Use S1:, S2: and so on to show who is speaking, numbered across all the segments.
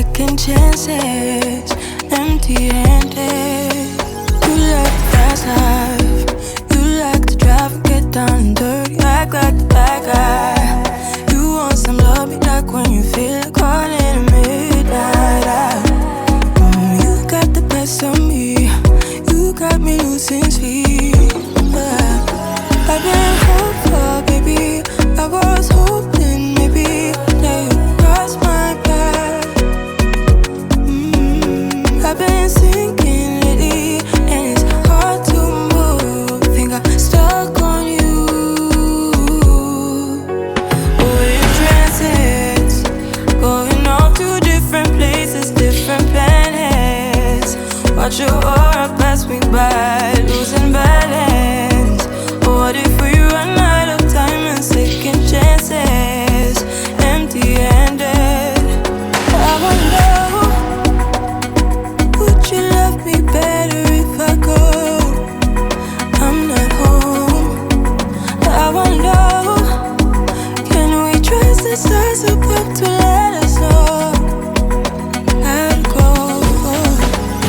S1: second chances, empty-handed. You like the fast life, you like to drive and get down and dirty, act like the bad guy. You want some love, me like when you feel like caught in a midnight hour. You got the best of me, you got me losing sleep. I've been hopeful, baby, I was hoping maybe that you'd cross my path. I've been sinking lately, and it's hard to move. Think I'm stuck on you. We're in transits, going off to different places, different planets. Watch your aura pass me by, losing balance. What if we run out of time and second chances, empty-handed? I wonder, would you love me better if I go? I'm not home. I wonder, can we trust the stars above to let us know how to go?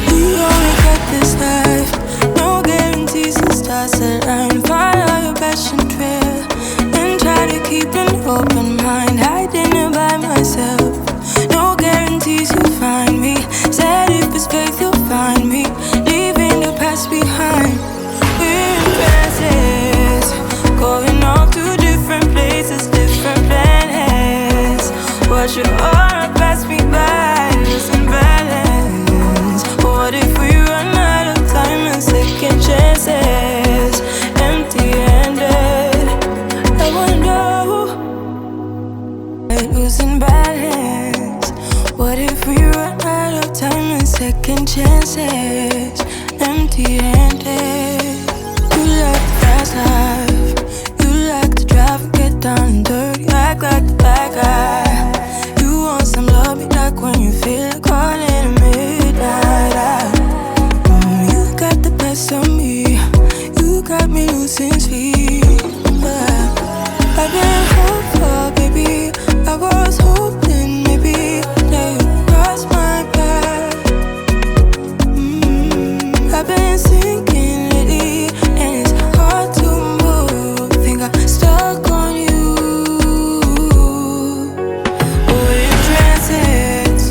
S1: We only got this life, no guarantees and stars align. Follow your passion trail and try to keep an open mind. Hiding it by myself, no guarantees you'll find me. Said if it's faith you'll find me, leaving the past behind. We're in transits, going off to different places, different planets. Watch your aura pass me by, losing balance. What if we run out of time and second chances, empty-handed? I wonder, losing balance. What if we run out of time and second chances, empty-handed? You like the fast life, you like to drive and get down and dirty, act like the bad guy. You want some love, me like when you feel like caught in a midnight hour. You got the best of me, you got me losing sleep. I've been hopeful, baby, I was hoping maybe that you'd cross my path. I've been sinking lately, and it's hard to move. Think I'm stuck on you. We're in transits,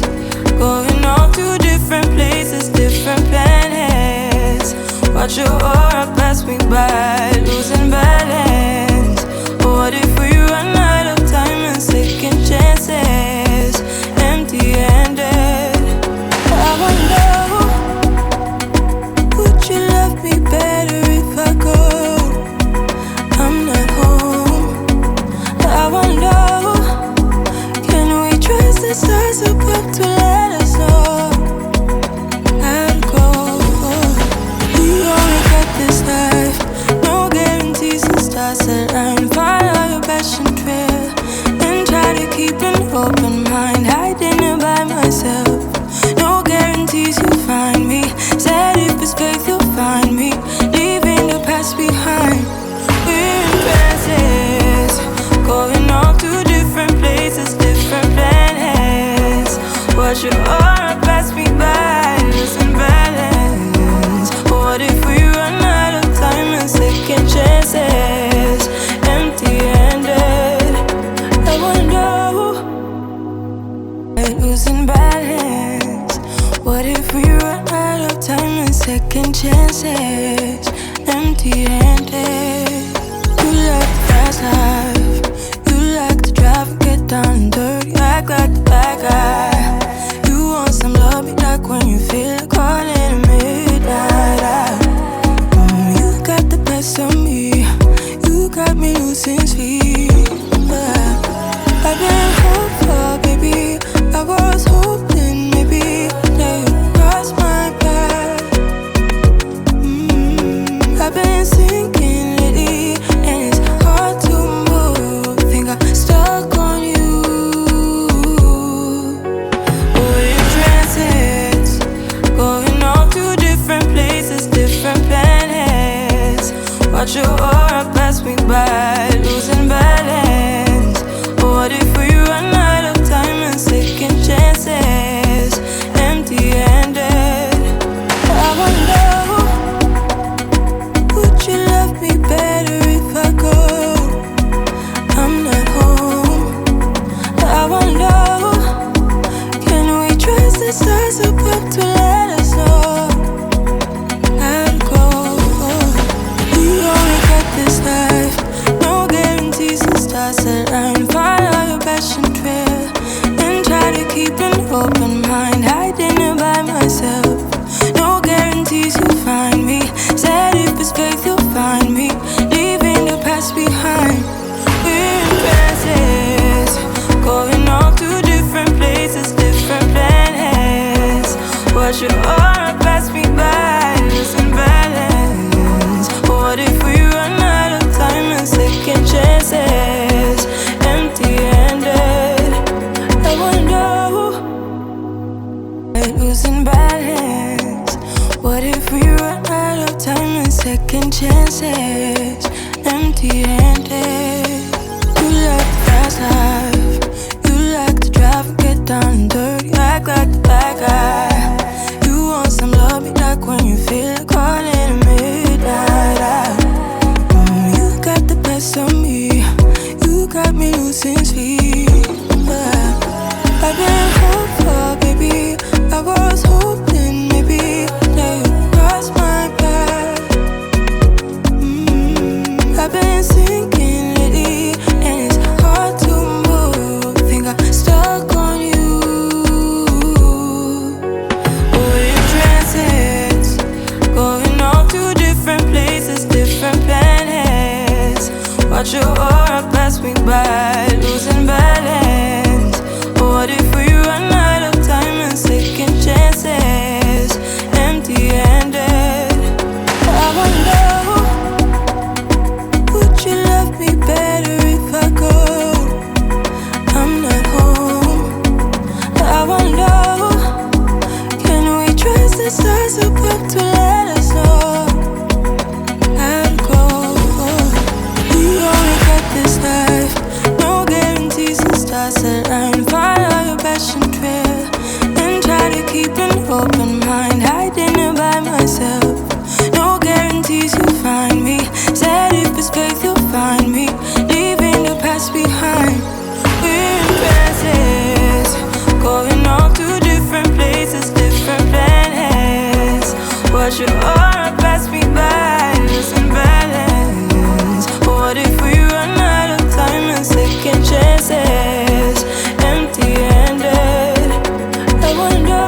S1: going off to different places, different planets. Watch your aura pass me by, losing balance. What if we run out of time and second chances, empty-handed? I wonder, would you love me better if I go? I'm not home. I wonder, can we trust the stars above to let us know how to go? We only got this life, no guarantees and stars align. Follow your passion trail and try to keep an open mind. Hiding it by myself, no guarantees you'll find me. Said if it's faith you'll find me, leaving the past behind. We're in transits, going off to different places, different planets. Watch your aura pass me by, losing balance. What if we run out of time and second chances, empty-handed? I wonder, losing balance. What if we run out of time and second chances, empty-handed? You like the fast life, you like to drive and get down and dirty, act like the bad guy. You want some love, me like when you feel like caught in a midnight hour. You got the best of me, you got me losing sleep. I've been hopeful, baby, I was hoping maybe that you'd cross my path. I've been sinking lately, and it's hard to move. Think I'm stuck on you. We're in transits, going off to different places, different planets. Watch your aura pass me by, losing balance. What if we chances, empty-handed. You like the fast life, you like to drive and get down and dirty, act like the bad guy. You want some love, be like when you feel like calling at midnight. You got the best of me, you got me losing sleep. I've been hopeful, baby, I was hoping maybe that you'd cross my path. I've been sinking lately, and it's hard to move. Think I'm stuck on you. We're in transits, going off to different places, different planets. Watch your aura pass me by, losing balance. What if we run out of time and second chances, empty-handed? I wonder, would you love me better if I go? I'm not home. I wonder, can we trust the stars above to let us know how to go? We only got this life, no guarantees and stars align. Follow your passion trail and try to keep an open mind. Hiding it by myself, no guarantees you'll find me. Said if it's faith you'll find me, leaving the past behind. We're in transits, going off to different places, different planets. Watch your aura pass me by, losing balance. What if we run out of time and second chances, empty-handed? I wonder,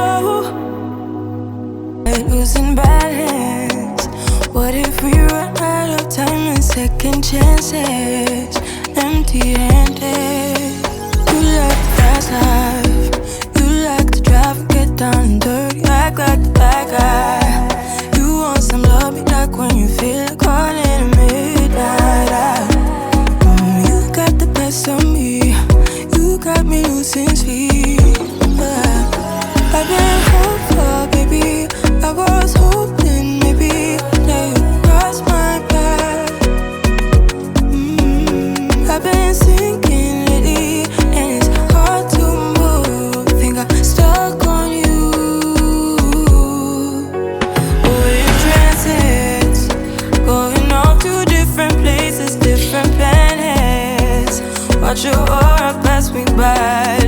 S1: losing balance. What if we run out of time and second chances, empty-handed? You like the fast life, you like to drive and get down and dirty, act like the bad guy. You want some love, be like when you feel like calling at midnight. You got the best of me, you got me losing sleep. I've been hopeful, baby, I was hoping maybe that you'd cross my path. I've been sinking lately, and it's hard to move. Think I'm stuck on you. We're in transits, going off to different places, different planets. Watch your aura pass me by,